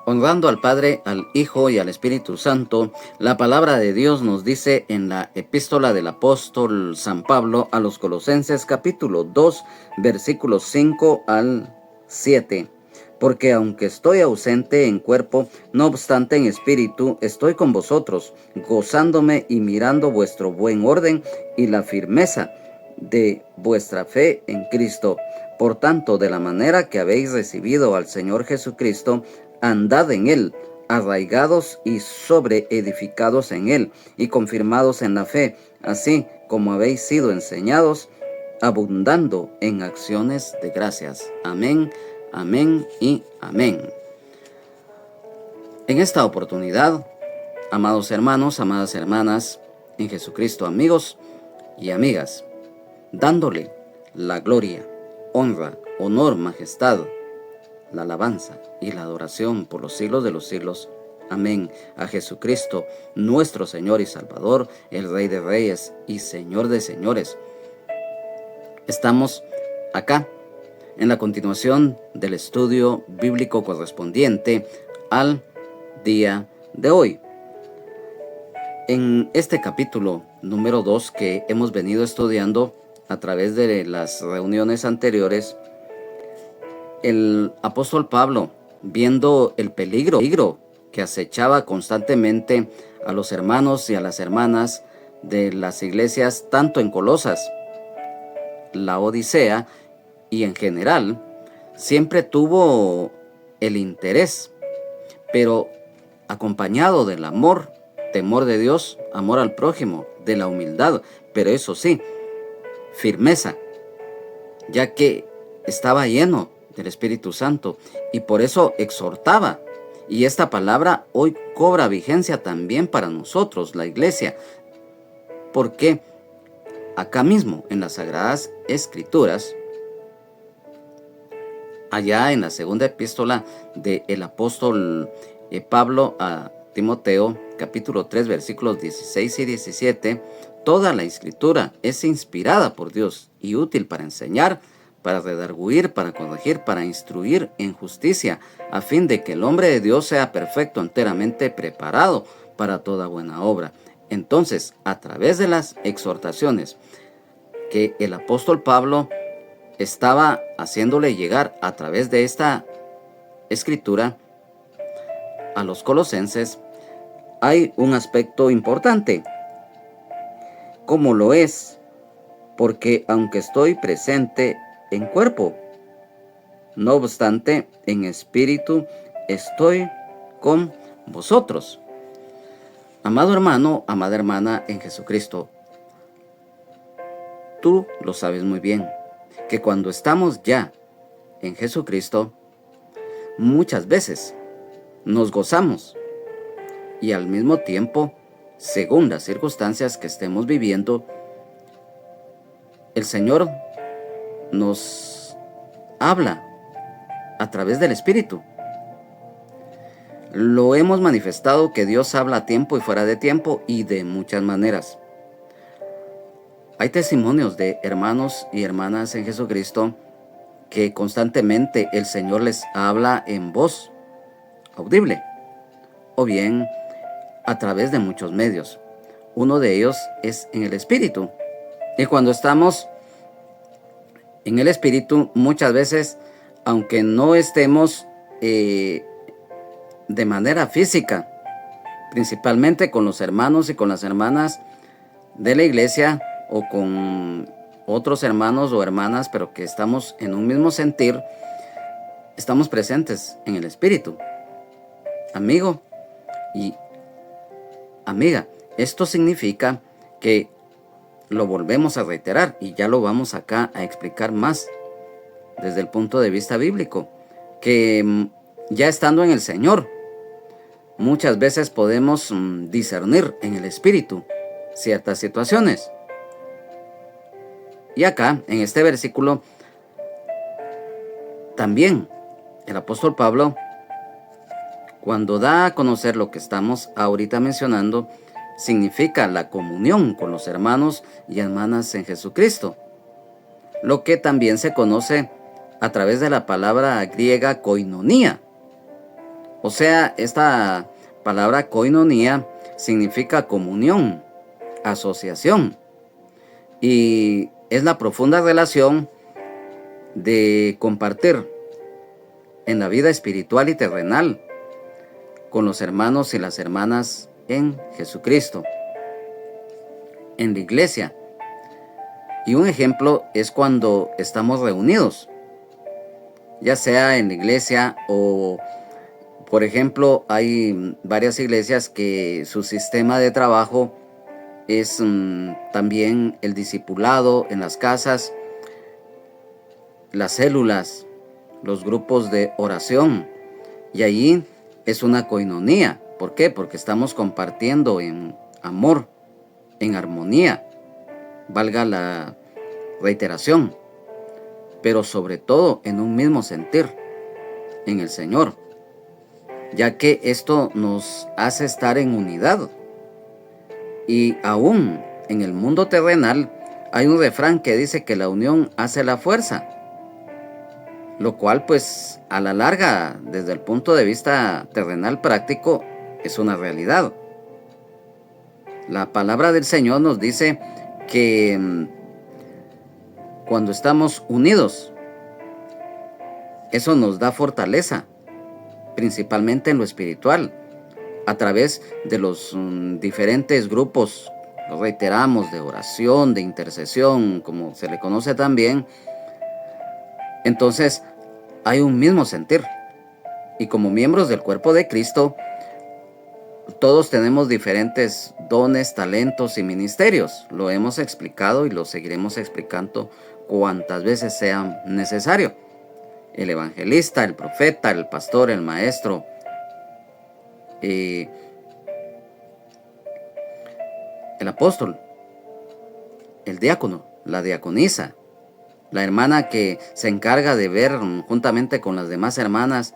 Honrando al Padre, al Hijo y al Espíritu Santo, la palabra de Dios nos dice en la epístola del apóstol San Pablo a los Colosenses capítulo 2, versículos 5 al 7. Porque aunque estoy ausente en cuerpo, no obstante en espíritu, estoy con vosotros, gozándome y mirando vuestro buen orden y la firmeza de vuestra fe en Cristo. Por tanto, de la manera que habéis recibido al Señor Jesucristo, andad en él, arraigados y sobreedificados en él, y confirmados en la fe, así como habéis sido enseñados, abundando en acciones de gracias. Amén, amén y amén. En esta oportunidad, amados hermanos, amadas hermanas, en Jesucristo, amigos y amigas, dándole la gloria, honra, honor, majestad, la alabanza y la adoración por los siglos de los siglos. Amén. A Jesucristo, nuestro Señor y Salvador, el Rey de Reyes y Señor de Señores. Estamos acá en la continuación del estudio bíblico correspondiente al día de hoy. En este capítulo número 2 que hemos venido estudiando a través de las reuniones anteriores, el apóstol Pablo, viendo el peligro que acechaba constantemente a los hermanos y a las hermanas de las iglesias, tanto en Colosas, la Odisea y en general, siempre tuvo el interés, pero acompañado del amor, temor de Dios, amor al prójimo, de la humildad, pero eso sí, firmeza, ya que estaba lleno del Espíritu Santo y por eso exhortaba. Y esta palabra hoy cobra vigencia también para nosotros, la iglesia, porque acá mismo en las Sagradas Escrituras, allá en la segunda epístola del apóstol Pablo a Timoteo, capítulo 3, versículos 16 y 17, toda la Escritura es inspirada por Dios y útil para enseñar, para redarguir, para corregir, para instruir en justicia, a fin de que el hombre de Dios sea perfecto, enteramente preparado para toda buena obra. Entonces, a través de las exhortaciones que el apóstol Pablo estaba haciéndole llegar a través de esta escritura a los colosenses, hay un aspecto importante, como lo es, porque aunque estoy presente en cuerpo, no obstante en espíritu estoy con vosotros. Amado hermano, amada hermana en Jesucristo, tú lo sabes muy bien, que cuando estamos ya en Jesucristo, muchas veces nos gozamos y al mismo tiempo, según las circunstancias que estemos viviendo, el Señor nos habla a través del Espíritu. Lo hemos manifestado que Dios habla a tiempo y fuera de tiempo y de muchas maneras. Hay testimonios de hermanos y hermanas en Jesucristo que constantemente el Señor les habla en voz audible o bien a través de muchos medios. Uno de ellos es en el Espíritu. Y cuando estamos en el Espíritu, muchas veces, aunque no estemos de manera física, principalmente con los hermanos y con las hermanas de la iglesia o con otros hermanos o hermanas, pero que estamos en un mismo sentir, estamos presentes en el Espíritu. Amigo y amiga, esto significa que lo volvemos a reiterar y ya lo vamos acá a explicar más desde el punto de vista bíblico, que ya estando en el Señor, muchas veces podemos discernir en el Espíritu ciertas situaciones. Y acá, en este versículo, también el apóstol Pablo, cuando da a conocer lo que estamos ahorita mencionando, significa la comunión con los hermanos y hermanas en Jesucristo, lo que también se conoce a través de la palabra griega koinonía, O sea, esta palabra koinonía significa comunión, asociación, y es la profunda relación de compartir en la vida espiritual y terrenal con los hermanos y las hermanas en Jesucristo, en la iglesia. Y un ejemplo es cuando estamos reunidos, ya sea en la iglesia o, por ejemplo, hay varias iglesias que su sistema de trabajo es también el discipulado en las casas, las células, los grupos de oración. Y allí es una coinonía. ¿Por qué? Porque estamos compartiendo en amor, en armonía, valga la reiteración, pero sobre todo en un mismo sentir, en el Señor, ya que esto nos hace estar en unidad. Y aún en el mundo terrenal hay un refrán que dice que la unión hace la fuerza, lo cual pues a la larga, desde el punto de vista terrenal práctico, es una realidad. La palabra del Señor nos dice que cuando estamos unidos, eso nos da fortaleza, principalmente en lo espiritual, a través de los diferentes grupos, lo reiteramos, de oración, de intercesión, como se le conoce también. Entonces, hay un mismo sentir. Y como miembros del cuerpo de Cristo, todos tenemos diferentes dones, talentos y ministerios. Lo hemos explicado y lo seguiremos explicando cuantas veces sea necesario. El evangelista, el profeta, el pastor, el maestro, el apóstol, el diácono, la diaconisa, la hermana que se encarga de ver juntamente con las demás hermanas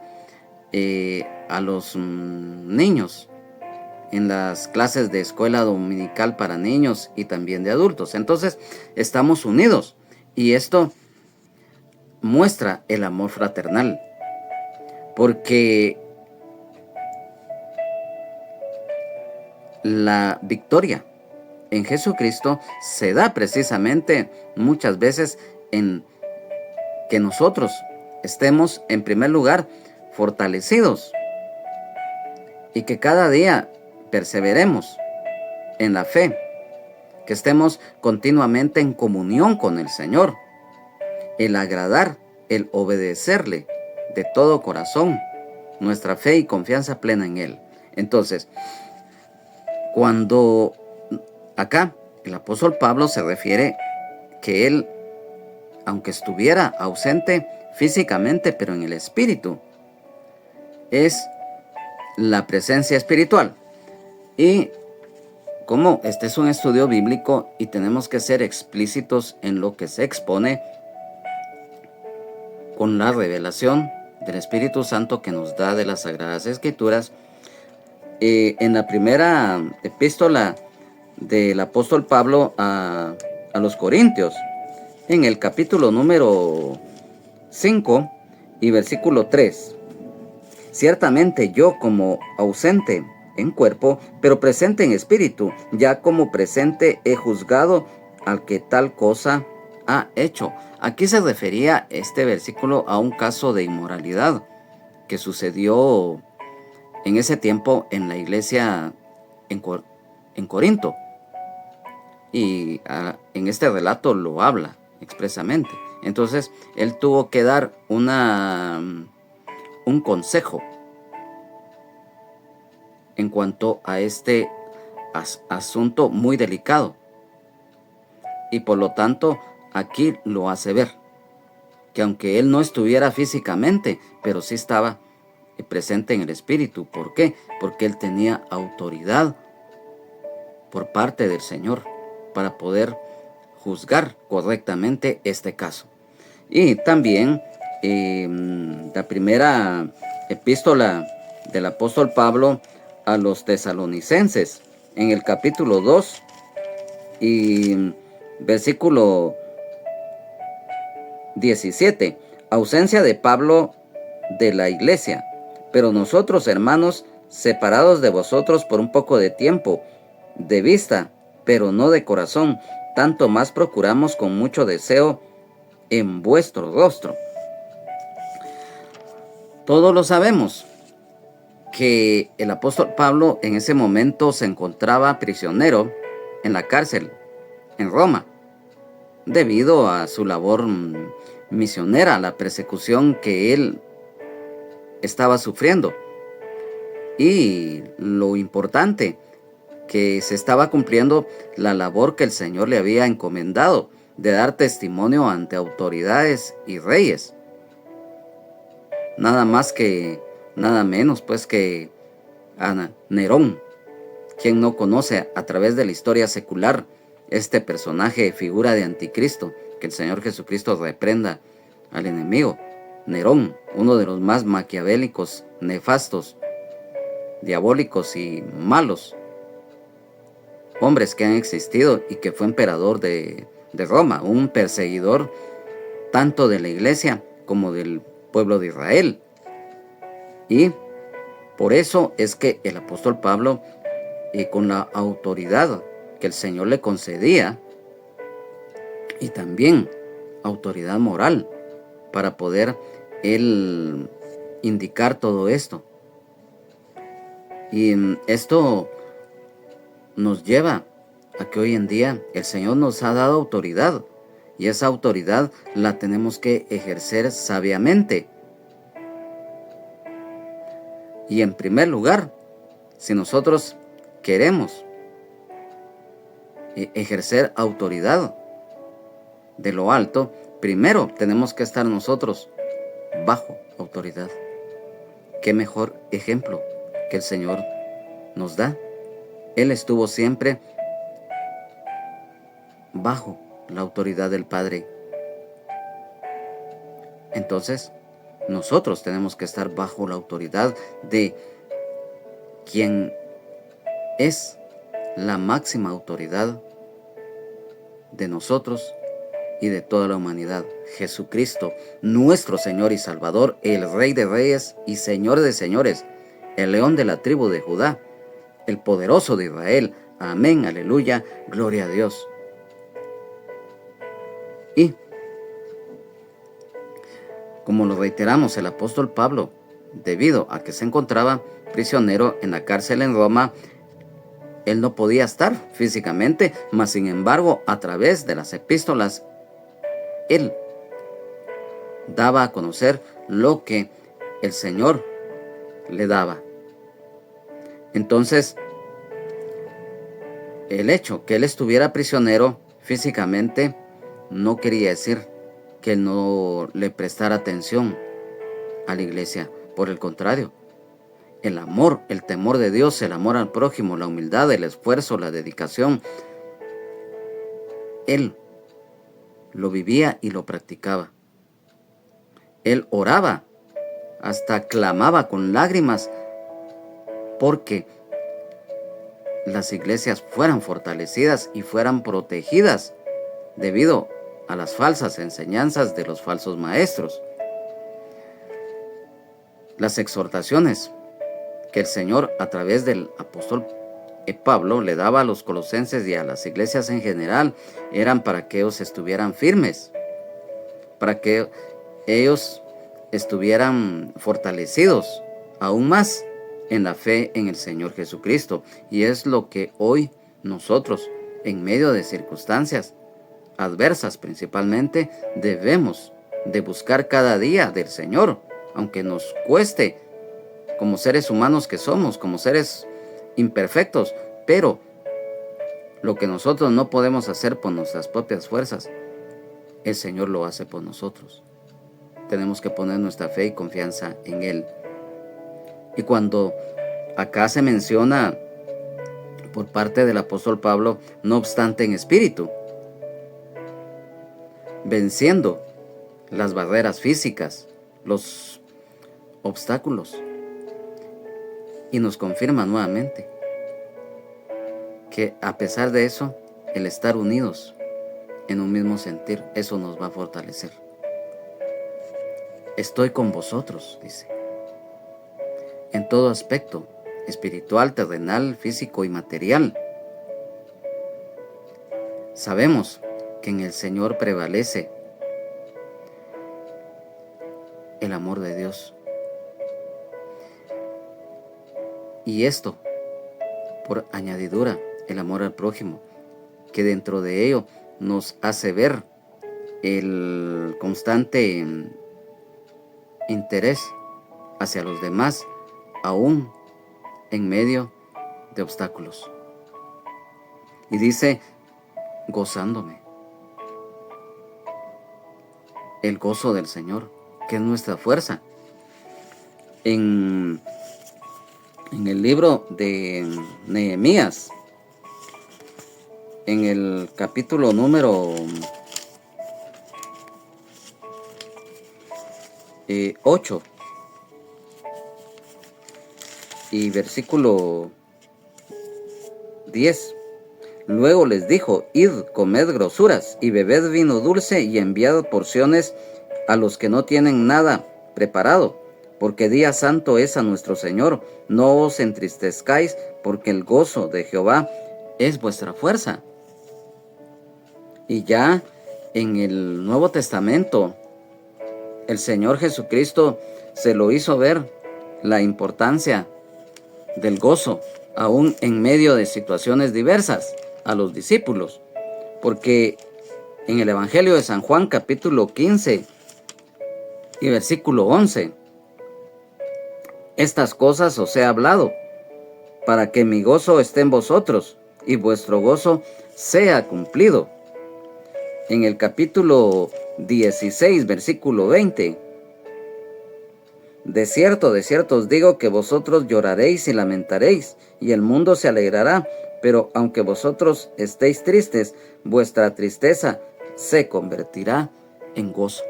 a los niños en las clases de escuela dominical para niños y también de adultos. Entonces estamos unidos y esto muestra el amor fraternal, porque la victoria en Jesucristo se da precisamente muchas veces en que nosotros estemos en primer lugar fortalecidos y que cada día perseveremos en la fe, que estemos continuamente en comunión con el Señor, el agradar, el obedecerle de todo corazón, nuestra fe y confianza plena en Él. Entonces, cuando acá el apóstol Pablo se refiere que él, aunque estuviera ausente físicamente, pero en el espíritu, es la presencia espiritual. Y como este es un estudio bíblico y tenemos que ser explícitos en lo que se expone con la revelación del Espíritu Santo que nos da de las Sagradas Escrituras, en la primera epístola del apóstol Pablo a los Corintios, en el capítulo número 5 y versículo 3. Ciertamente yo, como ausente en cuerpo, pero presente en espíritu, ya como presente he juzgado al que tal cosa ha hecho. Aquí se refería este versículo a un caso de inmoralidad que sucedió en ese tiempo en la iglesia en Corinto. Y en este relato lo habla expresamente. Entonces, él tuvo que dar un consejo en cuanto a este asunto muy delicado. Y por lo tanto, aquí lo hace ver, que aunque él no estuviera físicamente, pero sí estaba presente en el espíritu. ¿Por qué? Porque él tenía autoridad por parte del Señor para poder juzgar correctamente este caso. Y también la primera epístola del apóstol Pablo a los tesalonicenses, en el capítulo 2 y versículo 17. Ausencia de Pablo de la iglesia, Pero nosotros, hermanos, separados de vosotros por un poco de tiempo, de vista, pero no de corazón, tanto más procuramos con mucho deseo en vuestro rostro. Todos lo sabemos, que el apóstol Pablo en ese momento se encontraba prisionero en la cárcel en Roma, debido a su labor misionera, la persecución que él estaba sufriendo. Y lo importante, que se estaba cumpliendo la labor que el Señor le había encomendado, de dar testimonio ante autoridades y reyes. Nada más que, nada menos pues que a Nerón. ¿Quién no conoce a través de la historia secular este personaje, figura de anticristo? Que el Señor Jesucristo reprenda al enemigo. Nerón, uno de los más maquiavélicos, nefastos, diabólicos y malos hombres que han existido, y que fue emperador de Roma, un perseguidor tanto de la iglesia como del pueblo de Israel. Y por eso es que el apóstol Pablo, con la autoridad que el Señor le concedía, y también autoridad moral para poder él indicar todo esto. Y esto nos lleva a que hoy en día el Señor nos ha dado autoridad, y esa autoridad la tenemos que ejercer sabiamente. Y en primer lugar, si nosotros queremos ejercer autoridad de lo alto, primero tenemos que estar nosotros bajo autoridad. ¿Qué mejor ejemplo que el Señor nos da? Él estuvo siempre bajo la autoridad del Padre. Entonces, nosotros tenemos que estar bajo la autoridad de quien es la máxima autoridad de nosotros y de toda la humanidad. Jesucristo, nuestro Señor y Salvador, el Rey de Reyes y Señor de Señores, el León de la tribu de Judá, el poderoso de Israel. Amén, aleluya, gloria a Dios. Y, como lo reiteramos, el apóstol Pablo, debido a que se encontraba prisionero en la cárcel en Roma, él no podía estar físicamente, mas sin embargo, a través de las epístolas, él daba a conocer lo que el Señor le daba. Entonces, el hecho que él estuviera prisionero físicamente no quería decir que él no le prestara atención a la iglesia. Por el contrario, el amor, el temor de Dios, el amor al prójimo, la humildad, el esfuerzo, la dedicación, él lo vivía y lo practicaba. Él oraba, hasta clamaba con lágrimas porque las iglesias fueran fortalecidas y fueran protegidas debido a las falsas enseñanzas de los falsos maestros. Las exhortaciones que el Señor, a través del apóstol Pablo, le daba a los colosenses y a las iglesias en general, eran para que ellos estuvieran firmes, para que ellos estuvieran fortalecidos aún más en la fe en el Señor Jesucristo. Y es lo que hoy nosotros, en medio de circunstancias adversas principalmente, debemos de buscar cada día del Señor, aunque nos cueste, como seres humanos que somos, como seres imperfectos. Pero lo que nosotros no podemos hacer por nuestras propias fuerzas, el Señor lo hace por nosotros. Tenemos que poner nuestra fe y confianza en Él. Y cuando acá se menciona por parte del apóstol Pablo, no obstante en espíritu, venciendo las barreras físicas, los obstáculos, y nos confirma nuevamente que a pesar de eso, el estar unidos en un mismo sentir, eso nos va a fortalecer. Estoy con vosotros, dice. en todo aspecto, espiritual, terrenal, físico y material. Sabemos que en el Señor prevalece el amor de Dios. Y esto, por añadidura, el amor al prójimo, que dentro de ello nos hace ver el constante interés hacia los demás, aún en medio de obstáculos. Y dice, gozándome. El gozo del Señor, que es nuestra fuerza. En el libro de Nehemías, en el capítulo número 8 y versículo 10. Luego les dijo, id, comed grosuras y bebed vino dulce y enviad porciones a los que no tienen nada preparado, porque día santo es a nuestro Señor. No os entristezcáis, porque el gozo de Jehová es vuestra fuerza. Y ya en el Nuevo Testamento, el Señor Jesucristo se lo hizo ver la importancia del gozo, aún en medio de situaciones diversas, a los discípulos. Porque en el Evangelio de San Juan, capítulo 15 y versículo 11, estas cosas os he hablado, para que mi gozo esté en vosotros y vuestro gozo sea cumplido. En el capítulo 16, versículo 20, de cierto os digo que vosotros lloraréis y lamentaréis, y el mundo se alegrará, pero aunque vosotros estéis tristes, vuestra tristeza se convertirá en gozo.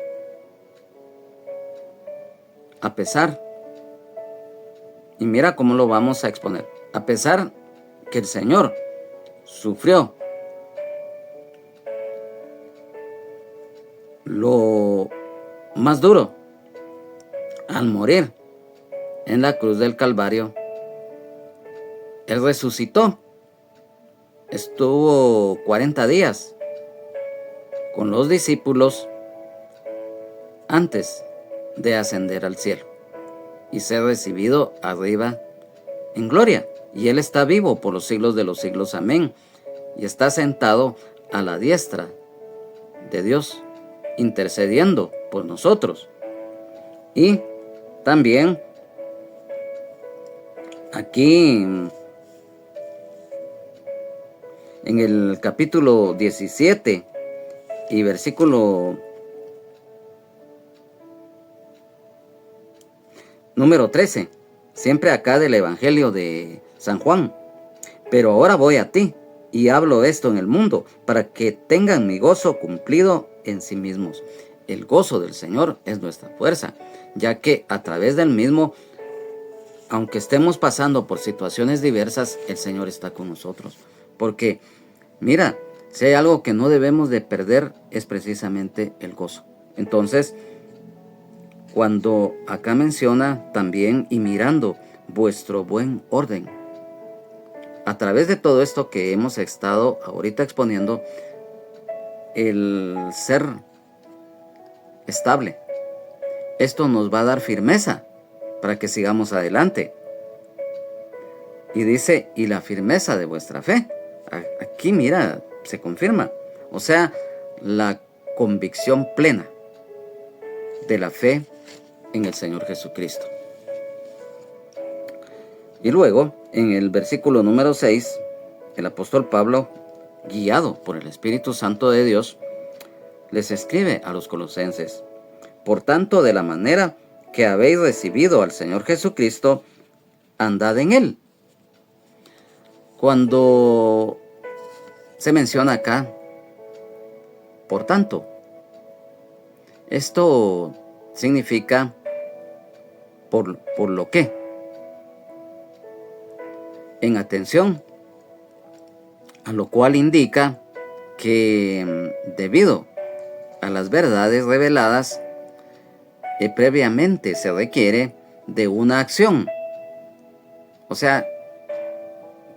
A pesar, y mira cómo lo vamos a exponer, a pesar que el Señor sufrió lo más duro al morir en la cruz del Calvario, Él resucitó. Estuvo 40 días con los discípulos antes de ascender al cielo y ser recibido arriba en gloria. Y Él está vivo por los siglos de los siglos. Amén. Y está sentado a la diestra de Dios, intercediendo por nosotros. Y también aquí en el capítulo 17 y versículo número 13, siempre acá del Evangelio de San Juan. Pero ahora voy a ti y hablo esto en el mundo, para que tengan mi gozo cumplido en sí mismos. El gozo del Señor es nuestra fuerza, ya que a través del mismo, aunque estemos pasando por situaciones diversas, el Señor está con nosotros. Porque, mira, si hay algo que no debemos de perder, es precisamente el gozo. Entonces, cuando acá menciona también, y mirando vuestro buen orden, a través de todo esto que hemos estado ahorita exponiendo, el ser estable, esto nos va a dar firmeza para que sigamos adelante. Y dice, y la firmeza de vuestra fe. Aquí, mira, se confirma. O sea, la convicción plena de la fe en el Señor Jesucristo. Y luego, en el versículo número 6, el apóstol Pablo, guiado por el Espíritu Santo de Dios, les escribe a los colosenses: por tanto, de la manera que habéis recibido al Señor Jesucristo, andad en Él. Cuando se menciona acá, por tanto, esto significa por lo que, en atención, a lo cual indica que debido a las verdades reveladas, previamente se requiere de una acción O sea,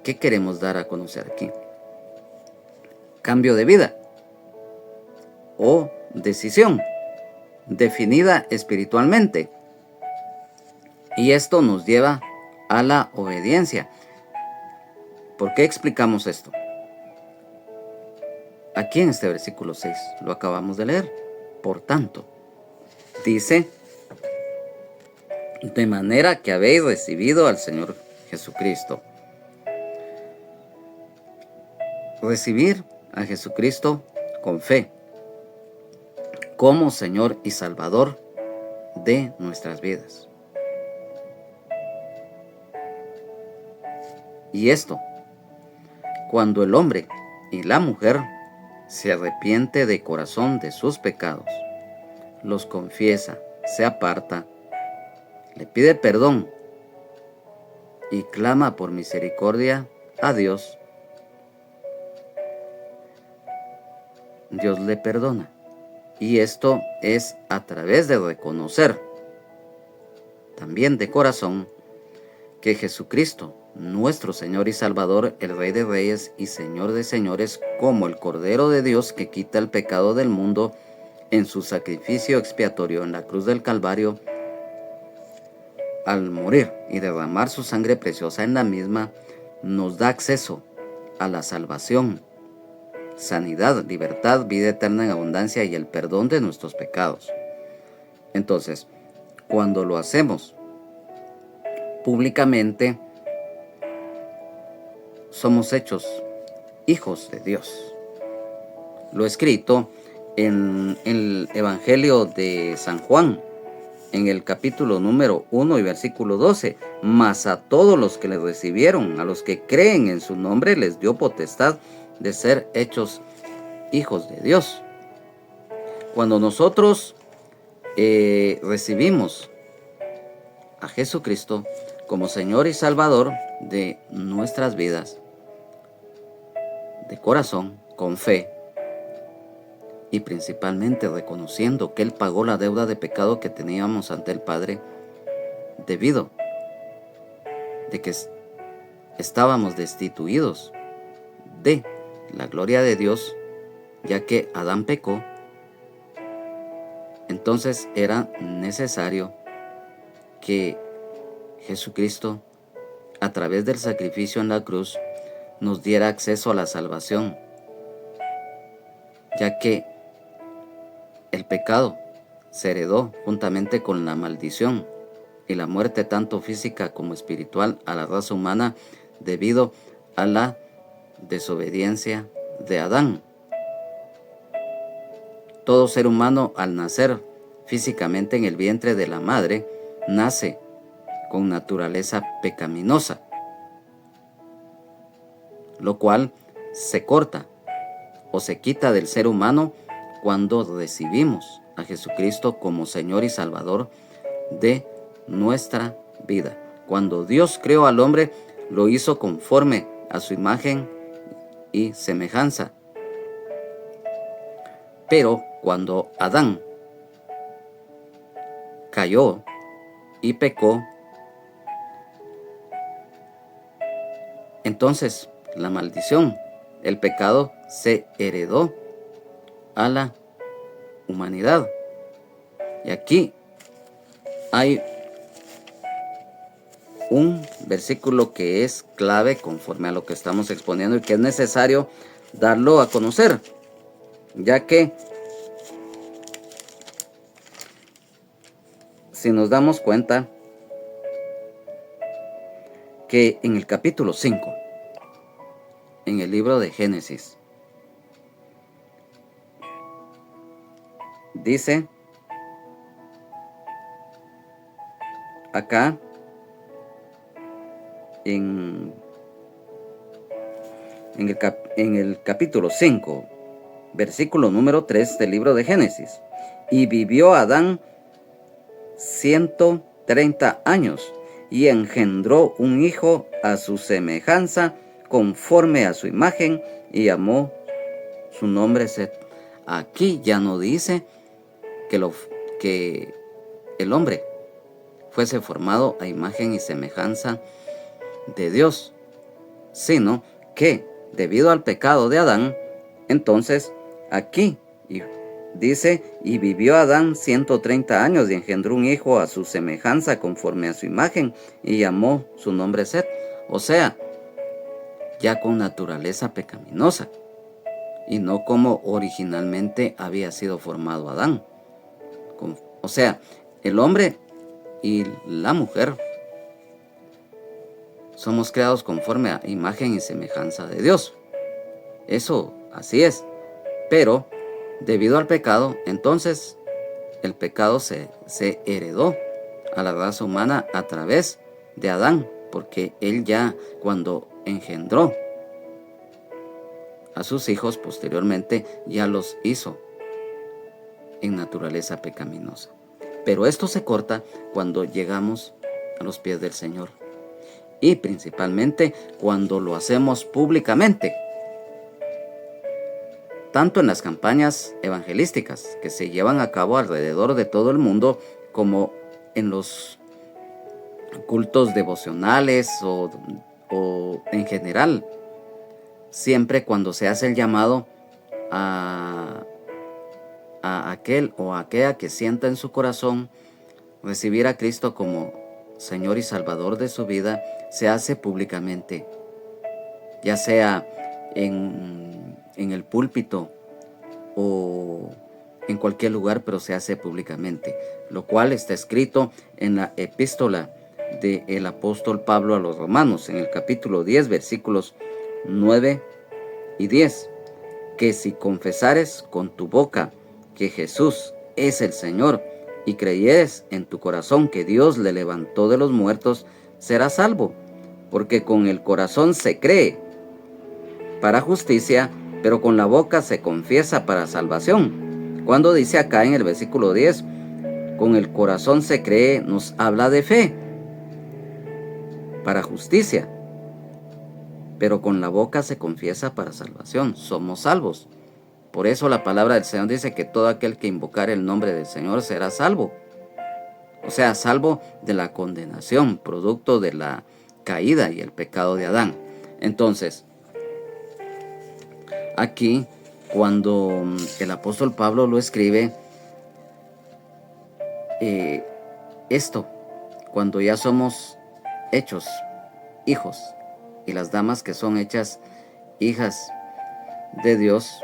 ¿qué queremos dar a conocer aquí? Cambio de vida o decisión definida espiritualmente. Y esto nos lleva a la obediencia. ¿Por qué explicamos esto? Aquí en este versículo 6 lo acabamos de leer. Por tanto, dice, de manera que habéis recibido al Señor Jesucristo. Recibir a Jesucristo con fe, como Señor y Salvador de nuestras vidas. Y esto, cuando el hombre y la mujer se arrepiente de corazón de sus pecados, los confiesa, se aparta, le pide perdón y clama por misericordia a Dios, Dios le perdona. Y esto es a través de reconocer también de corazón que Jesucristo, nuestro Señor y Salvador, el Rey de Reyes y Señor de Señores, como el Cordero de Dios que quita el pecado del mundo, en su sacrificio expiatorio en la cruz del Calvario, al morir y derramar su sangre preciosa en la misma, nos da acceso a la salvación, sanidad, libertad, vida eterna en abundancia y el perdón de nuestros pecados. Entonces, cuando lo hacemos públicamente, somos hechos hijos de Dios. Lo escrito en el Evangelio de San Juan, en el capítulo número 1 y versículo 12, mas a todos los que le recibieron, a los que creen en su nombre, les dio potestad de ser hechos hijos de Dios. Cuando nosotros recibimos a Jesucristo como Señor y Salvador de nuestras vidas, de corazón, con fe, y principalmente reconociendo que Él pagó la deuda de pecado que teníamos ante el Padre, debido de que estábamos destituidos de la gloria de Dios, ya que Adán pecó. Entonces era necesario que Jesucristo, a través del sacrificio en la cruz, nos diera acceso a la salvación, ya que el pecado se heredó juntamente con la maldición y la muerte tanto física como espiritual a la raza humana debido a la desobediencia de Adán. Todo ser humano al nacer físicamente en el vientre de la madre nace con naturaleza pecaminosa, lo cual se corta o se quita del ser humano cuando recibimos a Jesucristo como Señor y Salvador de nuestra vida. Cuando Dios creó al hombre, lo hizo conforme a su imagen y semejanza. Pero cuando Adán cayó y pecó, entonces la maldición, el pecado, se heredó a la humanidad. Y aquí hay un versículo que es clave conforme a lo que estamos exponiendo y que es necesario darlo a conocer, ya que si nos damos cuenta que en el capítulo 5, en el libro de Génesis, dice acá en el capítulo 5, versículo número 3 del libro de Génesis: y vivió Adán 130 años y engendró un hijo a su semejanza, conforme a su imagen, y llamó su nombre Set. Aquí ya no dice que el hombre fuese formado a imagen y semejanza de Dios, sino que debido al pecado de Adán, entonces aquí dice, y vivió Adán 130 años y engendró un hijo a su semejanza conforme a su imagen y llamó su nombre Set. O sea, ya con naturaleza pecaminosa y no como originalmente había sido formado Adán. O sea, el hombre y la mujer somos creados conforme a imagen y semejanza de Dios. Eso así es. Pero debido al pecado, entonces el pecado se heredó a la raza humana a través de Adán, porque él ya cuando engendró a sus hijos posteriormente ya los hizo en naturaleza pecaminosa. Pero esto se corta cuando llegamos a los pies del Señor y principalmente cuando lo hacemos públicamente, tanto en las campañas evangelísticas que se llevan a cabo alrededor de todo el mundo, como en los cultos devocionales o en general, siempre cuando se hace el llamado a aquel o aquella que sienta en su corazón recibir a Cristo como Señor y Salvador de su vida, se hace públicamente, ya sea en el púlpito o en cualquier lugar, pero se hace públicamente, lo cual está escrito en la epístola del apóstol Pablo a los Romanos, en el capítulo 10, versículos 9 y 10, que si confesares con tu boca que Jesús es el Señor y creyeres en tu corazón que Dios le levantó de los muertos, serás salvo, porque con el corazón se cree para justicia, pero con la boca se confiesa para salvación. Cuando dice acá en el versículo 10, con el corazón se cree, nos habla de fe para justicia, pero con la boca se confiesa para salvación. Somos salvos. Por eso la palabra del Señor dice que todo aquel que invocare el nombre del Señor será salvo. O sea, salvo de la condenación, producto de la caída y el pecado de Adán. Entonces, aquí, cuando el apóstol Pablo lo escribe, esto, cuando ya somos hechos hijos, y las damas que son hechas hijas de Dios,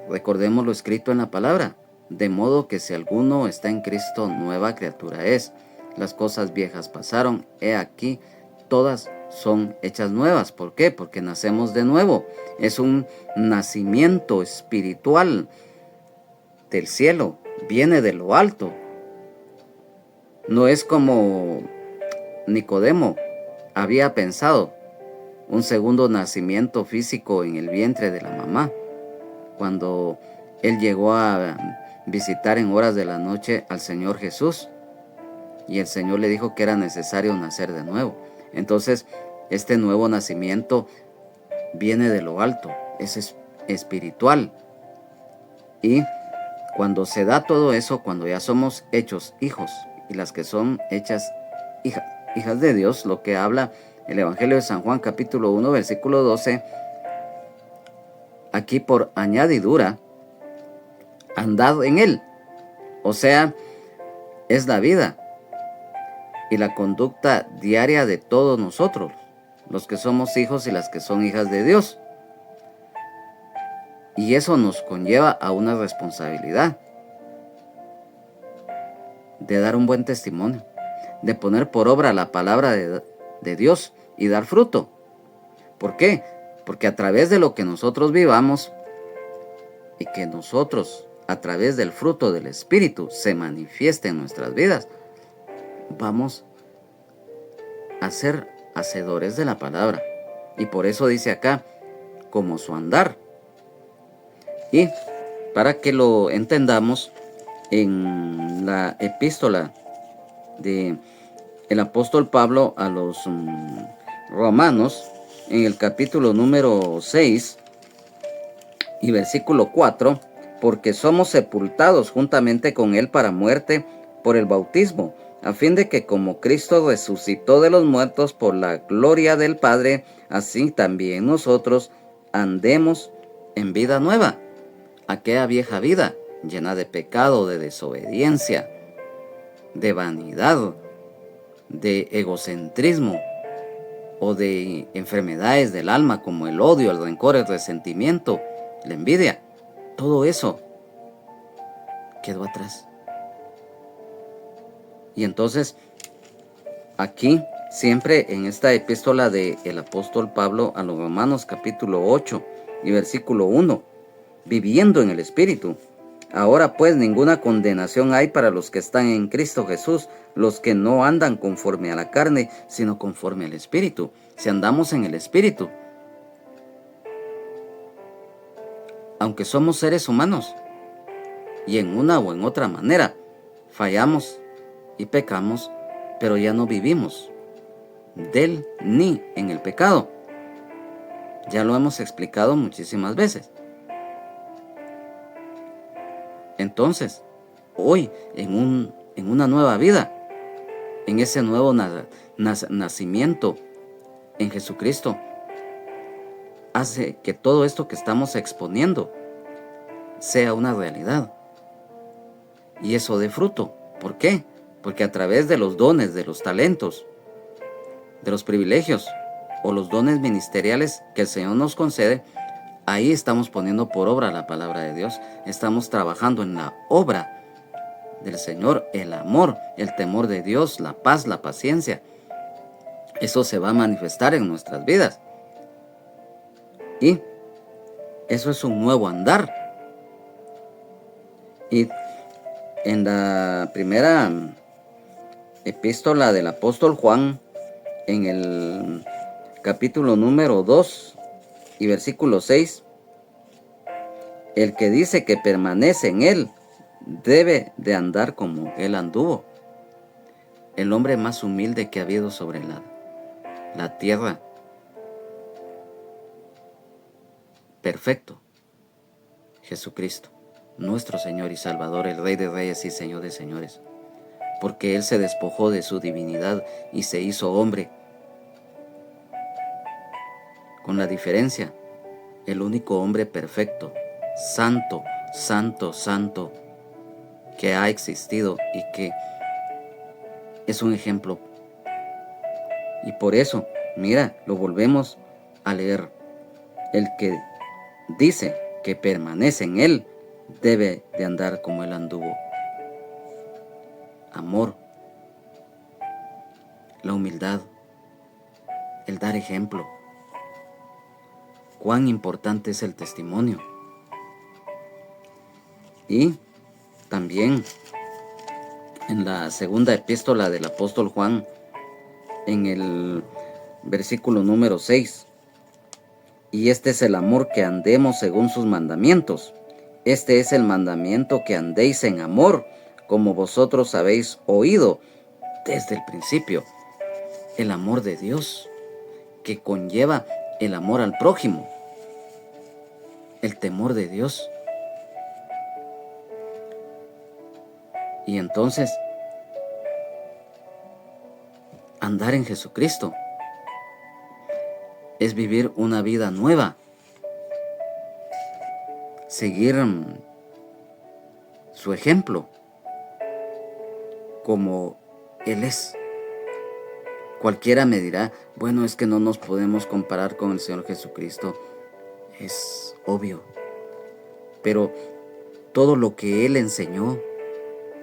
recordemos lo escrito en la palabra, de modo que si alguno está en Cristo, nueva criatura es. Las cosas viejas pasaron, he aquí, todas son hechas nuevas. ¿Por qué? Porque nacemos de nuevo. Es un nacimiento espiritual del cielo, viene de lo alto. No es como Nicodemo había pensado, un segundo nacimiento físico en el vientre de la mamá, cuando él llegó a visitar en horas de la noche al Señor Jesús, y el Señor le dijo que era necesario nacer de nuevo. Entonces, este nuevo nacimiento viene de lo alto, es espiritual. Y cuando se da todo eso, cuando ya somos hechos hijos, y las que son hechas hijas de Dios, lo que habla el Evangelio de San Juan capítulo 1, versículo 12, aquí por añadidura, andad en él. O sea, es la vida y la conducta diaria de todos nosotros, los que somos hijos y las que son hijas de Dios. Y eso nos conlleva a una responsabilidad de dar un buen testimonio, de poner por obra la palabra de Dios y dar fruto. ¿Por qué? Porque a través de lo que nosotros vivamos y que nosotros, a través del fruto del Espíritu, se manifieste en nuestras vidas, vamos a ser hacedores de la palabra. Y por eso dice acá, como su andar. Y para que lo entendamos, en la epístola de el apóstol Pablo a los Romanos, en el capítulo número 6 y versículo 4, porque somos sepultados juntamente con él para muerte por el bautismo, a fin de que como Cristo resucitó de los muertos por la gloria del Padre, así también nosotros andemos en vida nueva. Aquella vieja vida llena de pecado, de desobediencia, de vanidad, de egocentrismo o de enfermedades del alma como el odio, el rencor, el resentimiento, la envidia. Todo eso quedó atrás. Y entonces, aquí, siempre en esta epístola del apóstol Pablo a los Romanos capítulo 8 y versículo 1, viviendo en el Espíritu. Ahora pues ninguna condenación hay para los que están en Cristo Jesús, los que no andan conforme a la carne, sino conforme al Espíritu. Si andamos en el Espíritu, aunque somos seres humanos, y en una o en otra manera fallamos y pecamos, pero ya no vivimos del ni en el pecado. Ya lo hemos explicado muchísimas veces. Entonces, hoy, en una nueva vida, en ese nuevo nacimiento en Jesucristo, hace que todo esto que estamos exponiendo sea una realidad. Y eso dé fruto. ¿Por qué? Porque a través de los dones, de los talentos, de los privilegios o los dones ministeriales que el Señor nos concede, ahí estamos poniendo por obra la palabra de Dios. Estamos trabajando en la obra del Señor, el amor, el temor de Dios, la paz, la paciencia. Eso se va a manifestar en nuestras vidas. Y eso es un nuevo andar. Y en la primera epístola del apóstol Juan, en el capítulo número 2 y versículo 6, el que dice que permanece en él debe de andar como él anduvo. El hombre más humilde que ha habido sobre la tierra. Perfecto. Jesucristo, nuestro Señor y Salvador, el Rey de Reyes y Señor de Señores. Porque Él se despojó de su divinidad y se hizo hombre. Con la diferencia, el único hombre perfecto, santo, santo, santo, que ha existido y que es un ejemplo. Y por eso, mira, lo volvemos a leer. El que dice que permanece en Él debe de andar como Él anduvo. Amor, la humildad, el dar ejemplo. Cuán importante es el testimonio. Y también en la segunda epístola del apóstol Juan, en el versículo número 6, y este es el amor, que andemos según sus mandamientos. Este es el mandamiento, que andéis en amor, como vosotros habéis oído desde el principio. El amor de Dios, que conlleva el amor al prójimo, el temor de Dios. Y entonces, andar en Jesucristo es vivir una vida nueva, seguir su ejemplo como Él es. Cualquiera me dirá, bueno, es que no nos podemos comparar con el Señor Jesucristo. Es obvio. Pero todo lo que Él enseñó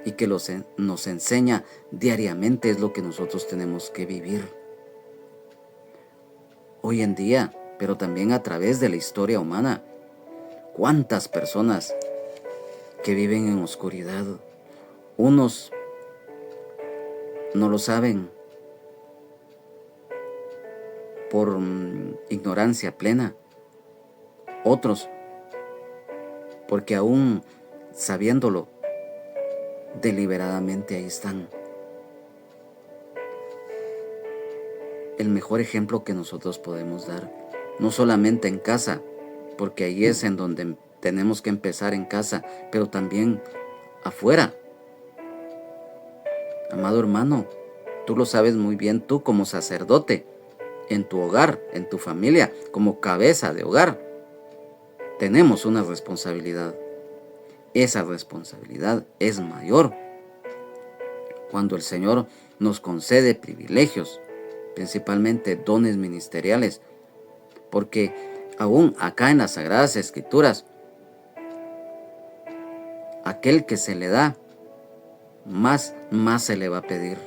y que nos enseña diariamente es lo que nosotros tenemos que vivir. Hoy en día, pero también a través de la historia humana, ¿cuántas personas que viven en oscuridad? Unos no lo saben por ignorancia plena, otros porque aún sabiéndolo, deliberadamente ahí están. El mejor ejemplo que nosotros podemos dar, no solamente en casa, porque ahí es en donde tenemos que empezar, en casa, pero también afuera Amado hermano, tú lo sabes muy bien, tú como sacerdote, en tu hogar, en tu familia, como cabeza de hogar, tenemos una responsabilidad. Esa responsabilidad es mayor cuando el Señor nos concede privilegios, principalmente dones ministeriales, porque aún acá en las Sagradas Escrituras, aquel que se le da, más se le va a pedir.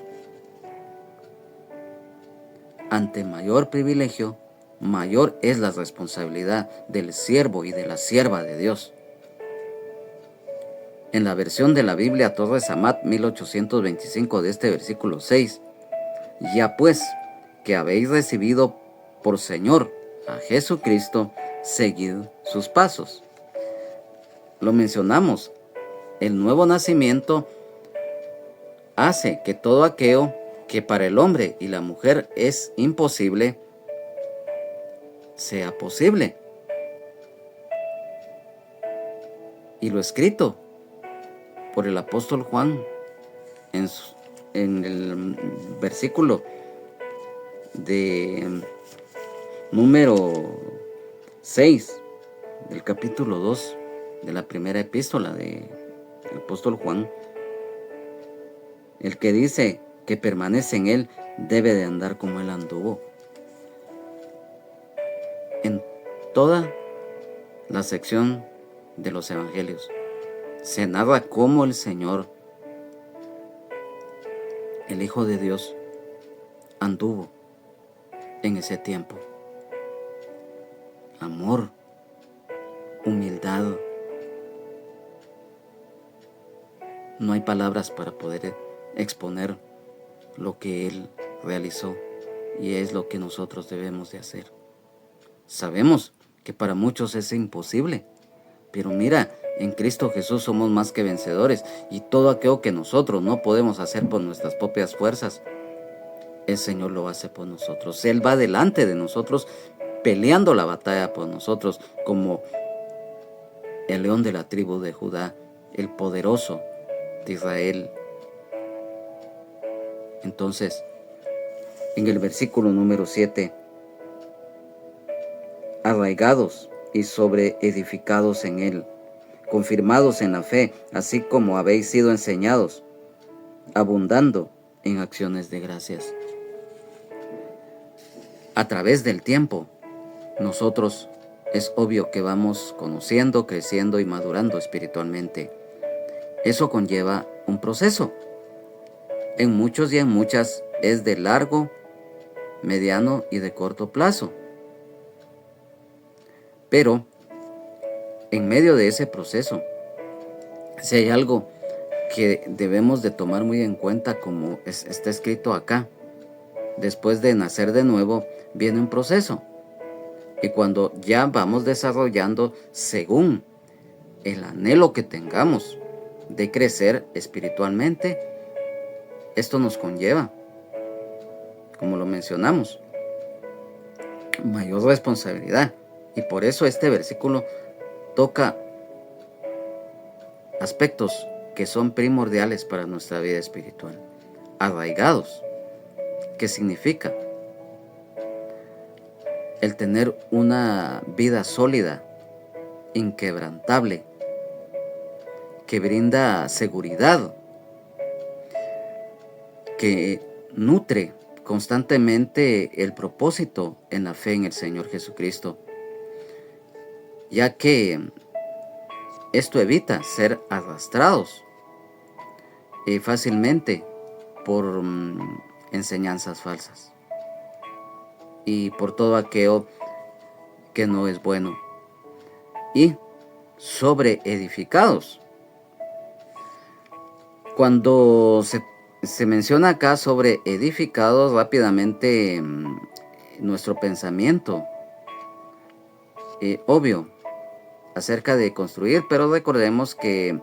Ante mayor privilegio, mayor es la responsabilidad del siervo y de la sierva de Dios. En la versión de la Biblia Torres Amat 1825 de este versículo 6, ya pues que habéis recibido por Señor a Jesucristo, seguid sus pasos. Lo mencionamos, el nuevo nacimiento hace que todo aquello que para el hombre y la mujer es imposible, sea posible. Y lo escrito por el apóstol Juan en el versículo de número 6 del capítulo 2 de la primera epístola del apóstol Juan, el que dice que permanece en él debe de andar como él anduvo. En toda la sección de los evangelios se narra cómo el Señor, el Hijo de Dios, anduvo en ese tiempo. Amor, humildad. No hay palabras para poder exponer lo que Él realizó, y es lo que nosotros debemos de hacer. Sabemos que para muchos es imposible, pero mira, en Cristo Jesús somos más que vencedores, y todo aquello que nosotros no podemos hacer por nuestras propias fuerzas, el Señor lo hace por nosotros. Él va delante de nosotros peleando la batalla por nosotros, como el león de la tribu de Judá, el poderoso de Israel. Entonces, en el versículo número 7, arraigados y sobreedificados en él, confirmados en la fe, así como habéis sido enseñados, abundando en acciones de gracias. A través del tiempo, nosotros es obvio que vamos conociendo, creciendo y madurando espiritualmente. Eso conlleva un proceso. En muchos y en muchas es de largo, mediano y de corto plazo. Pero en medio de ese proceso, si hay algo que debemos de tomar muy en cuenta, como está escrito acá, después de nacer de nuevo viene un proceso. Y cuando ya vamos desarrollando según el anhelo que tengamos de crecer espiritualmente, esto nos conlleva, como lo mencionamos, mayor responsabilidad. Y por eso este versículo toca aspectos que son primordiales para nuestra vida espiritual. Arraigados, ¿qué significa? El tener una vida sólida, inquebrantable, que brinda seguridad, que nutre constantemente el propósito en la fe en el Señor Jesucristo, ya que esto evita ser arrastrados fácilmente por enseñanzas falsas y por todo aquello que no es bueno, y sobreedificados. Cuando se menciona acá sobre edificados, rápidamente nuestro pensamiento obvio acerca de construir, pero recordemos que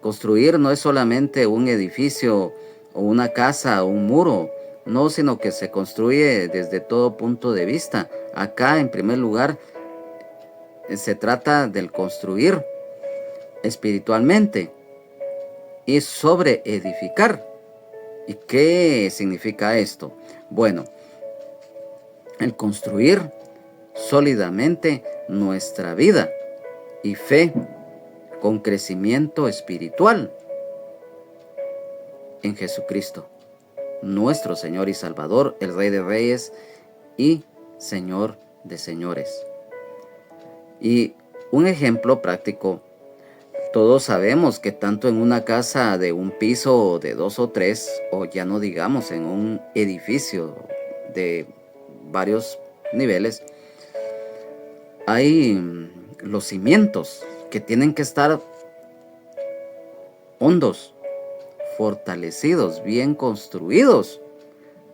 construir no es solamente un edificio o una casa o un muro, no, sino que se construye desde todo punto de vista. Acá, en primer lugar, se trata del construir espiritualmente, y sobre edificar. ¿Y qué significa esto? Bueno, el construir sólidamente nuestra vida y fe con crecimiento espiritual en Jesucristo, nuestro Señor y Salvador, el Rey de Reyes y Señor de Señores. Y un ejemplo práctico: todos sabemos que tanto en una casa de un piso, de 2 o 3, o ya no digamos en un edificio de varios niveles, hay los cimientos que tienen que estar hondos, fortalecidos, bien construidos,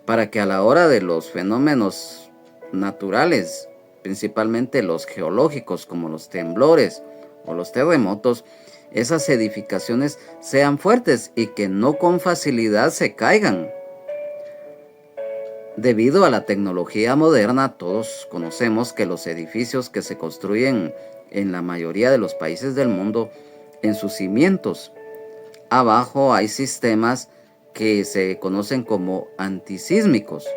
para que a la hora de los fenómenos naturales, principalmente los geológicos como los temblores o los terremotos, esas edificaciones sean fuertes y que no con facilidad se caigan. Debido a la tecnología moderna, todos conocemos que los edificios que se construyen en la mayoría de los países del mundo, en sus cimientos, abajo hay sistemas que se conocen como antisísmicos.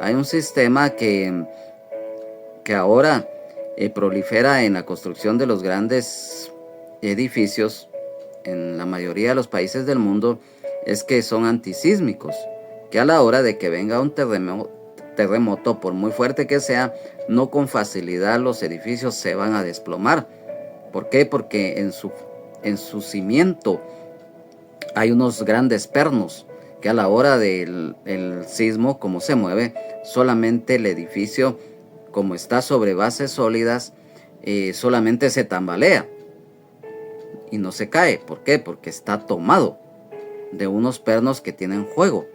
Hay un sistema que ahora prolifera en la construcción de los grandes edificios en la mayoría de los países del mundo, es que son antisísmicos, que a la hora de que venga un terremoto, por muy fuerte que sea, no con facilidad los edificios se van a desplomar. ¿Por qué? Porque en su cimiento hay unos grandes pernos que a la hora del sismo, como se mueve, solamente el edificio, como está sobre bases sólidas, solamente se tambalea y no se cae. ¿Por qué? Porque está tomado de unos pernos que tienen juego,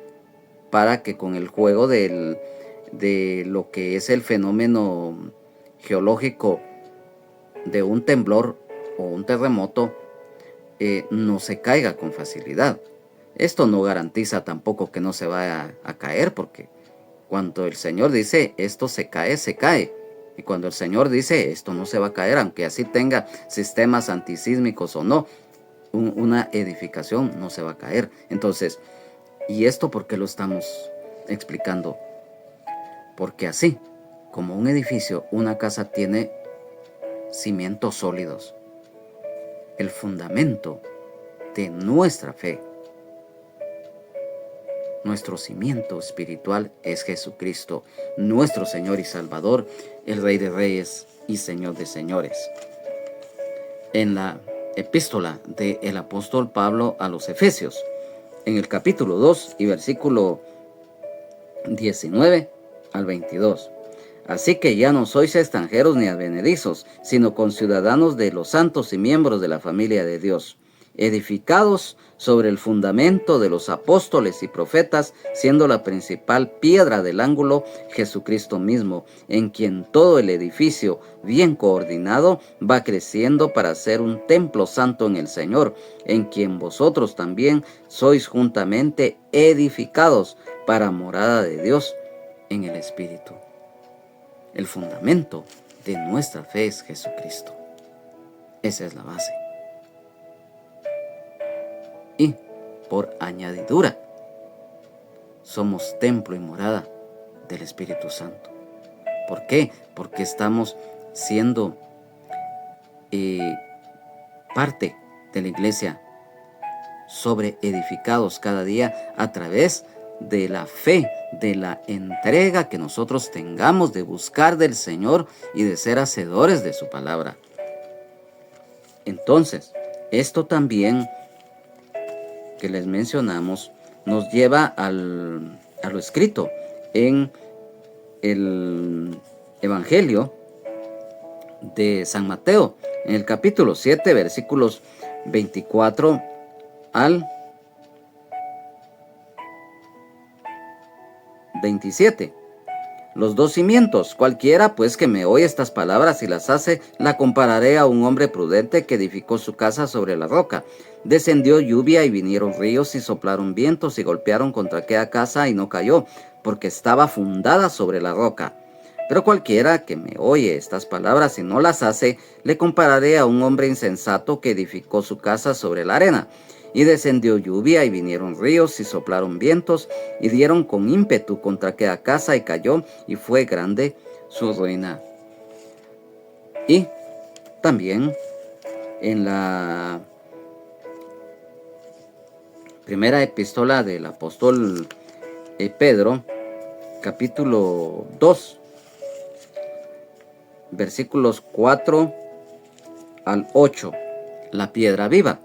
para que con el juego de lo que es el fenómeno geológico de un temblor o un terremoto, no se caiga con facilidad. Esto no garantiza tampoco que no se vaya a caer, porque cuando el Señor dice esto se cae, se cae. Y cuando el Señor dice esto no se va a caer, aunque así tenga sistemas antisísmicos o no, una edificación no se va a caer. Entonces, ¿y esto por qué lo estamos explicando? Porque así como un edificio, una casa tiene cimientos sólidos, el fundamento de nuestra fe, nuestro cimiento espiritual es Jesucristo, nuestro Señor y Salvador, el Rey de Reyes y Señor de Señores. En la epístola del apóstol Pablo a los Efesios, en el capítulo 2 y versículo 19 al 22. Así que ya no sois extranjeros ni advenedizos, sino conciudadanos de los santos y miembros de la familia de Dios, edificados sobre el fundamento de los apóstoles y profetas, siendo la principal piedra del ángulo Jesucristo mismo, en quien todo el edificio, bien coordinado, va creciendo para ser un templo santo en el Señor, en quien vosotros también sois juntamente edificados para morada de Dios en el Espíritu. El fundamento de nuestra fe es Jesucristo. Esa es la base. Y por añadidura, somos templo y morada del Espíritu Santo. ¿Por qué? Porque estamos siendo parte de la iglesia, sobre edificados cada día a través de la fe, de la entrega que nosotros tengamos de buscar del Señor y de ser hacedores de su palabra. Entonces, esto también que les mencionamos nos lleva a lo escrito en el Evangelio de San Mateo, en el capítulo 7, versículos 24 al 27. Los dos cimientos: cualquiera pues que me oye estas palabras y las hace, la compararé a un hombre prudente que edificó su casa sobre la roca. Descendió lluvia y vinieron ríos y soplaron vientos y golpearon contra aquella casa y no cayó, porque estaba fundada sobre la roca. Pero cualquiera que me oye estas palabras y no las hace, le compararé a un hombre insensato que edificó su casa sobre la arena. Y descendió lluvia, y vinieron ríos, y soplaron vientos, y dieron con ímpetu contra aquella casa, y cayó, y fue grande su ruina. Y también en la primera epístola del apóstol Pedro, capítulo 2, versículos 4 al 8, la piedra viva.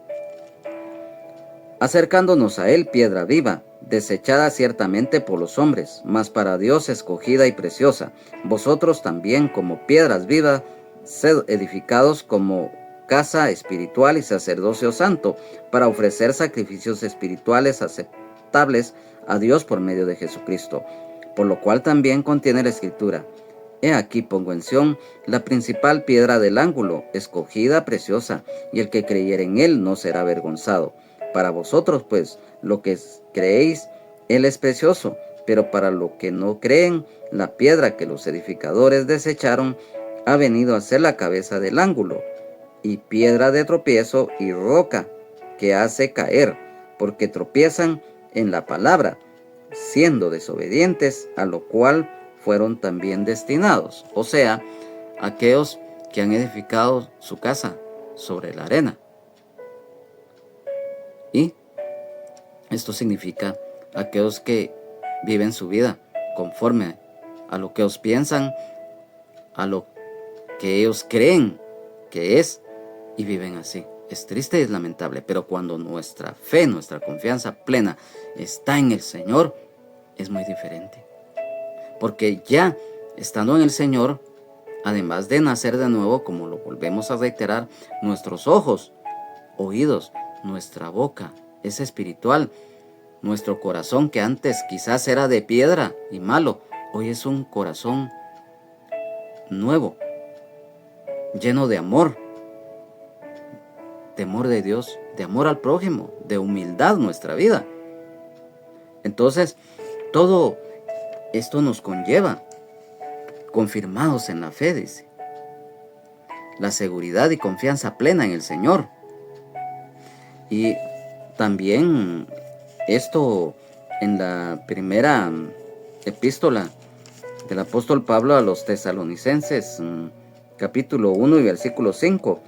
Acercándonos a él, piedra viva, desechada ciertamente por los hombres, mas para Dios escogida y preciosa. Vosotros también, como piedras vivas, sed edificados como casa espiritual y sacerdocio santo, para ofrecer sacrificios espirituales aceptables a Dios por medio de Jesucristo. Por lo cual también contiene la Escritura: He aquí pongo en Sión la principal piedra del ángulo, escogida, preciosa, y el que creyere en él no será avergonzado. Para vosotros, pues, lo que creéis, él es precioso, pero para los que no creen, la piedra que los edificadores desecharon ha venido a ser la cabeza del ángulo, y piedra de tropiezo y roca que hace caer, porque tropiezan en la palabra, siendo desobedientes, a lo cual fueron también destinados. O sea, aquellos que han edificado su casa sobre la arena. Y esto significa aquellos que viven su vida conforme a lo que ellos piensan, a lo que ellos creen que es, y viven así. Es triste y es lamentable, pero cuando nuestra fe, nuestra confianza plena está en el Señor, es muy diferente. Porque ya estando en el Señor, además de nacer de nuevo, como lo volvemos a reiterar, nuestros ojos, oídos, nuestra boca es espiritual. Nuestro corazón, que antes quizás era de piedra y malo, hoy es un corazón nuevo, lleno de amor, temor de Dios, de amor al prójimo, de humildad nuestra vida. Entonces, todo esto nos conlleva, confirmados en la fe, dice, la seguridad y confianza plena en el Señor. Y también esto en la primera epístola del apóstol Pablo a los tesalonicenses, capítulo 1 y versículo 5.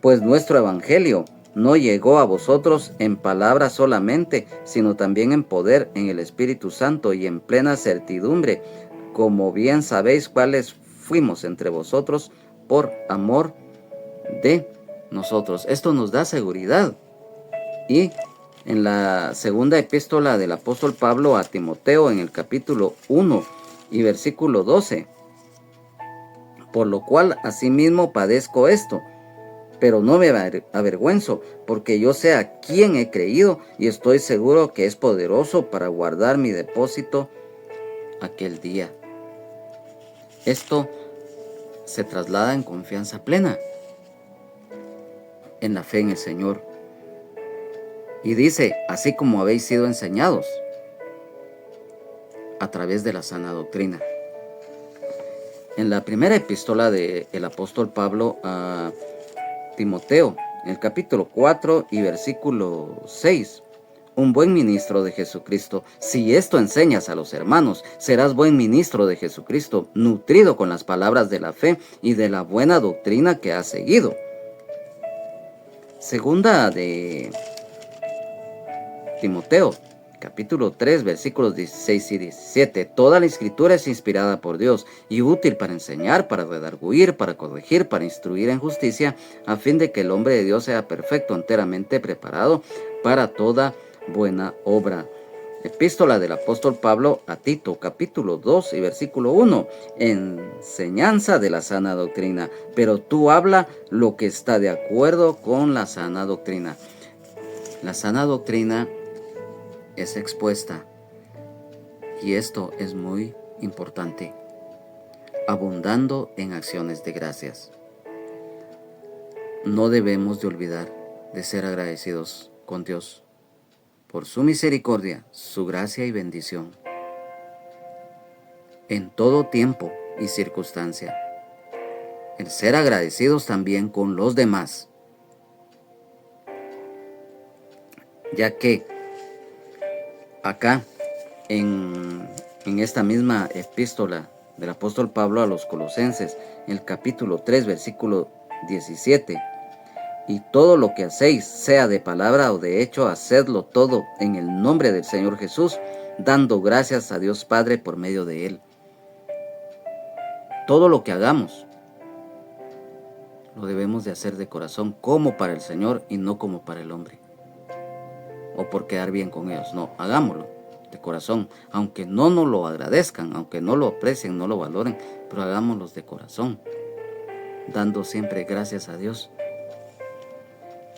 Pues nuestro evangelio no llegó a vosotros en palabra solamente, sino también en poder, en el Espíritu Santo y en plena certidumbre, como bien sabéis cuáles fuimos entre vosotros por amor de nosotros. Esto nos da seguridad. Y en la segunda epístola del apóstol Pablo a Timoteo, en el capítulo 1 y versículo 12, por lo cual asimismo padezco esto, pero no me avergüenzo, porque yo sé a quién he creído y estoy seguro que es poderoso para guardar mi depósito aquel día. Esto se traslada en confianza plena, en la fe en el Señor. Y dice, así como habéis sido enseñados a través de la sana doctrina. En la primera epístola del apóstol Pablo a Timoteo, en el capítulo 4 y versículo 6, un buen ministro de Jesucristo, si esto enseñas a los hermanos, serás buen ministro de Jesucristo, nutrido con las palabras de la fe y de la buena doctrina que has seguido. Segunda de Timoteo, capítulo 3, versículos 16 y 17. Toda la escritura es inspirada por Dios y útil para enseñar, para redarguir, para corregir, para instruir en justicia, a fin de que el hombre de Dios sea perfecto, enteramente preparado para toda buena obra. Epístola del apóstol Pablo a Tito, capítulo 2 y versículo 1. Enseñanza de la sana doctrina, pero tú habla lo que está de acuerdo con la sana doctrina. La sana doctrina es expuesta, y esto es muy importante, abundando en acciones de gracias. No debemos de olvidar de ser agradecidos con Dios por su misericordia, su gracia y bendición en todo tiempo y circunstancia. El ser agradecidos también con los demás. ya que acá en esta misma epístola del apóstol Pablo a los Colosenses, en el capítulo 3, versículo 17, y todo lo que hacéis, sea de palabra o de hecho, hacedlo todo en el nombre del Señor Jesús, dando gracias a Dios Padre por medio de Él. Todo lo que hagamos, lo debemos de hacer de corazón, como para el Señor y no como para el hombre, o por quedar bien con ellos. No, hagámoslo de corazón, aunque no nos lo agradezcan, aunque no lo aprecien, no lo valoren, pero hagámoslo de corazón, dando siempre gracias a Dios.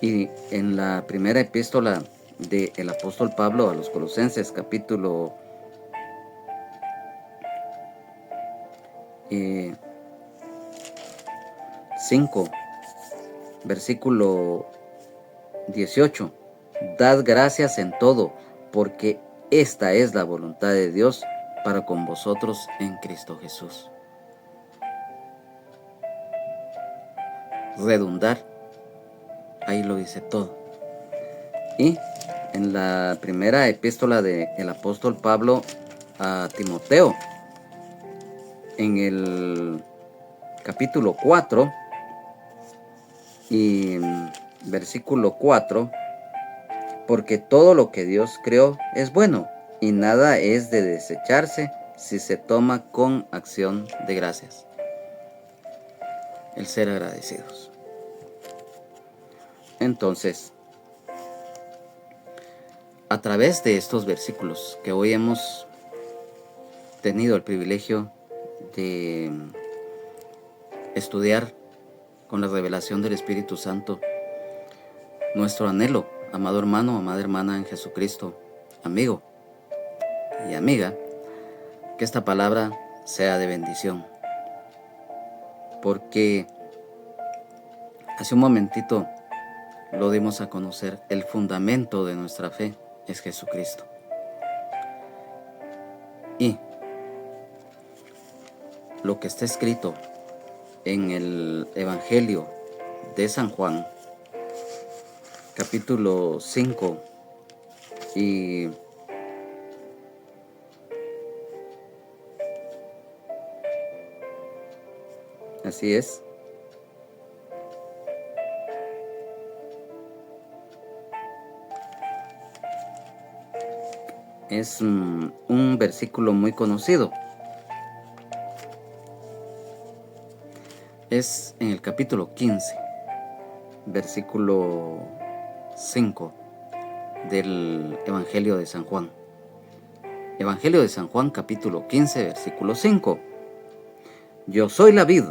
Y en la primera epístola del apóstol Pablo a los Colosenses, capítulo 5, versículo 18, dad gracias en todo, porque esta es la voluntad de Dios para con vosotros en Cristo Jesús. Redundar, ahí lo dice todo. Y en la primera epístola del apóstol Pablo a Timoteo, en el capítulo 4 y versículo 4, porque todo lo que Dios creó es bueno, y nada es de desecharse si se toma con acción de gracias. El ser agradecidos. Entonces, a través de estos versículos que hoy hemos tenido el privilegio de estudiar con la revelación del Espíritu Santo, nuestro anhelo, amado hermano, amada hermana en Jesucristo, amigo y amiga, que esta palabra sea de bendición, porque hace un momentito lo dimos a conocer, el fundamento de nuestra fe es Jesucristo. Y lo que está escrito en el Evangelio de San Juan, capítulo 5 y así es, un versículo muy conocido. Es en el capítulo 15, versículo 5 del Evangelio de San Juan. Evangelio de San Juan, capítulo 15, versículo 5. Yo soy la vid,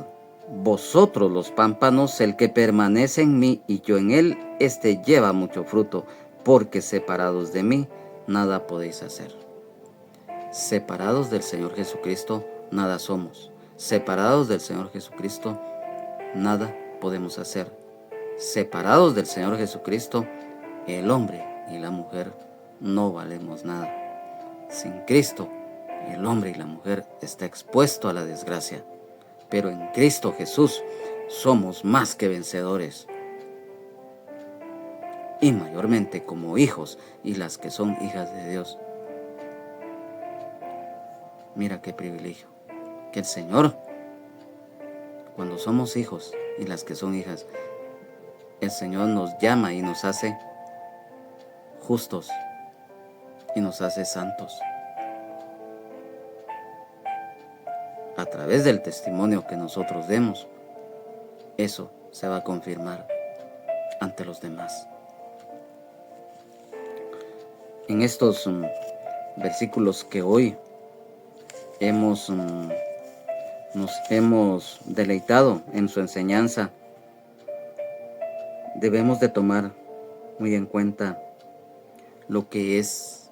vosotros los pámpanos, el que permanece en mí y yo en él, éste lleva mucho fruto, porque separados de mí, nada podéis hacer. Separados del Señor Jesucristo, nada somos. Separados del Señor Jesucristo, nada podemos hacer. Separados del Señor Jesucristo, el hombre y la mujer no valemos nada. Sin Cristo, el hombre y la mujer está expuesto a la desgracia. Pero en Cristo Jesús somos más que vencedores. Y mayormente como hijos y las que son hijas de Dios. Mira qué privilegio. Que el Señor, cuando somos hijos y las que son hijas, el Señor nos llama y nos hace justos y nos hace santos. A través del testimonio que nosotros demos, eso se va a confirmar ante los demás. En estos versículos que hoy nos hemos deleitado en su enseñanza, debemos de tomar muy en cuenta lo que es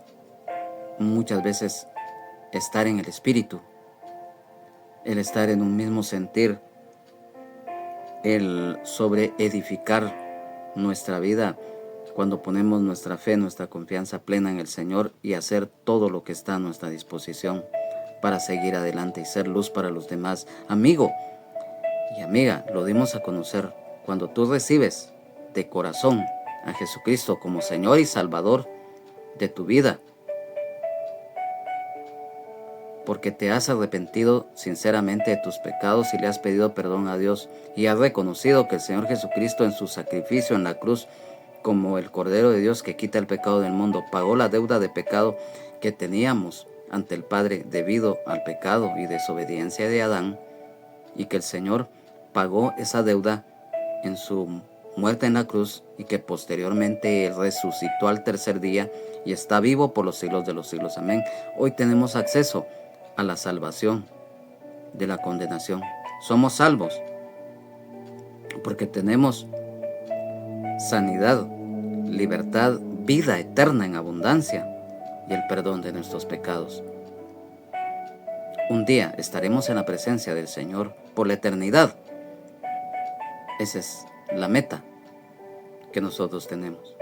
muchas veces estar en el Espíritu, el estar en un mismo sentir, el sobre edificar nuestra vida cuando ponemos nuestra fe, nuestra confianza plena en el Señor y hacer todo lo que está a nuestra disposición para seguir adelante y ser luz para los demás. Amigo y amiga, lo dimos a conocer, cuando tú recibes de corazón a Jesucristo como Señor y Salvador de tu vida, porque te has arrepentido sinceramente de tus pecados y le has pedido perdón a Dios y has reconocido que el Señor Jesucristo en su sacrificio en la cruz, como el Cordero de Dios que quita el pecado del mundo, pagó la deuda de pecado que teníamos ante el Padre debido al pecado y desobediencia de Adán, y que el Señor pagó esa deuda en su muerte en la cruz y que posteriormente Él resucitó al tercer día y está vivo por los siglos de los siglos. Amén. Hoy tenemos acceso a la salvación de la condenación. Somos salvos porque tenemos sanidad, libertad, vida eterna en abundancia y el perdón de nuestros pecados. Un día estaremos en la presencia del Señor por la eternidad. Esa es la meta que nosotros tenemos.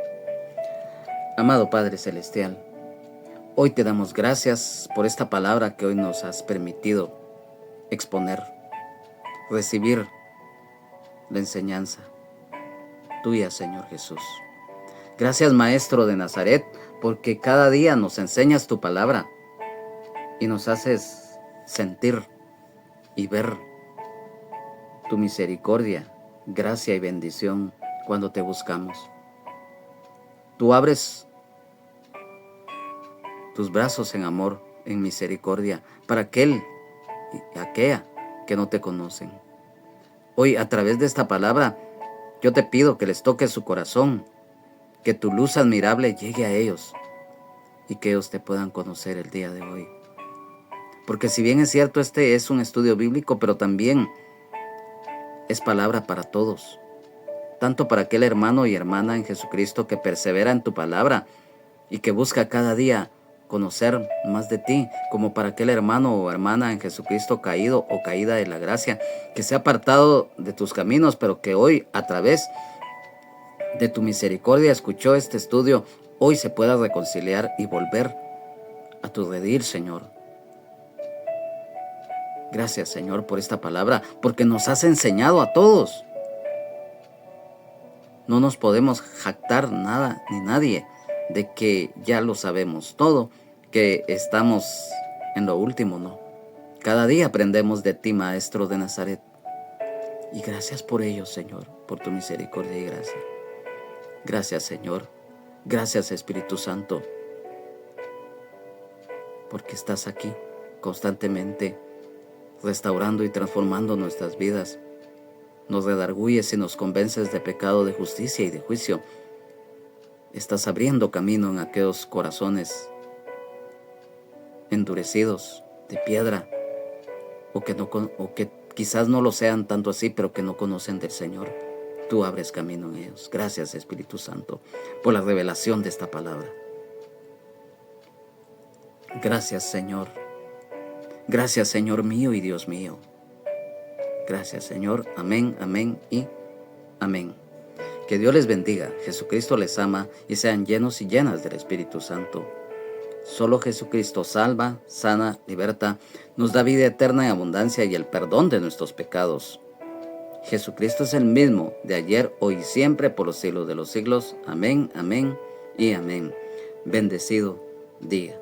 Amado Padre Celestial, hoy te damos gracias por esta palabra que hoy nos has permitido exponer, recibir la enseñanza tuya, Señor Jesús. Gracias, Maestro de Nazaret, porque cada día nos enseñas tu palabra y nos haces sentir y ver tu misericordia, gracia y bendición cuando te buscamos. Tú abres tus brazos en amor, en misericordia, para aquel y aquella que no te conocen. Hoy, a través de esta palabra, yo te pido que les toques su corazón, que tu luz admirable llegue a ellos y que ellos te puedan conocer el día de hoy. Porque si bien es cierto, este es un estudio bíblico, pero también es palabra para todos, tanto para aquel hermano y hermana en Jesucristo que persevera en tu palabra y que busca cada día conocer más de ti, como para aquel hermano o hermana en Jesucristo caído o caída de la gracia, que se ha apartado de tus caminos, pero que hoy, a través de tu misericordia, escuchó este estudio, hoy se pueda reconciliar y volver a tu redil, Señor. Gracias, Señor, por esta palabra, porque nos has enseñado a todos. No nos podemos jactar nada ni nadie de que ya lo sabemos todo, que estamos en lo último, no. Cada día aprendemos de ti, Maestro de Nazaret. Y gracias por ello, Señor, por tu misericordia y gracia. Gracias, Señor. Gracias, Espíritu Santo, porque estás aquí constantemente restaurando y transformando nuestras vidas. Nos redarguyes y nos convences de pecado, de justicia y de juicio. Estás abriendo camino en aquellos corazones endurecidos de piedra o que quizás no lo sean tanto así, pero que no conocen del Señor. Tú abres camino en ellos. Gracias, Espíritu Santo, por la revelación de esta palabra. Gracias, Señor. Gracias, Señor mío y Dios mío. Gracias, Señor. Amén, amén y amén. Que Dios les bendiga, Jesucristo les ama y sean llenos y llenas del Espíritu Santo. Solo Jesucristo salva, sana, liberta, nos da vida eterna en abundancia y el perdón de nuestros pecados. Jesucristo es el mismo de ayer, hoy y siempre, por los siglos de los siglos. Amén, amén y amén. Bendecido día.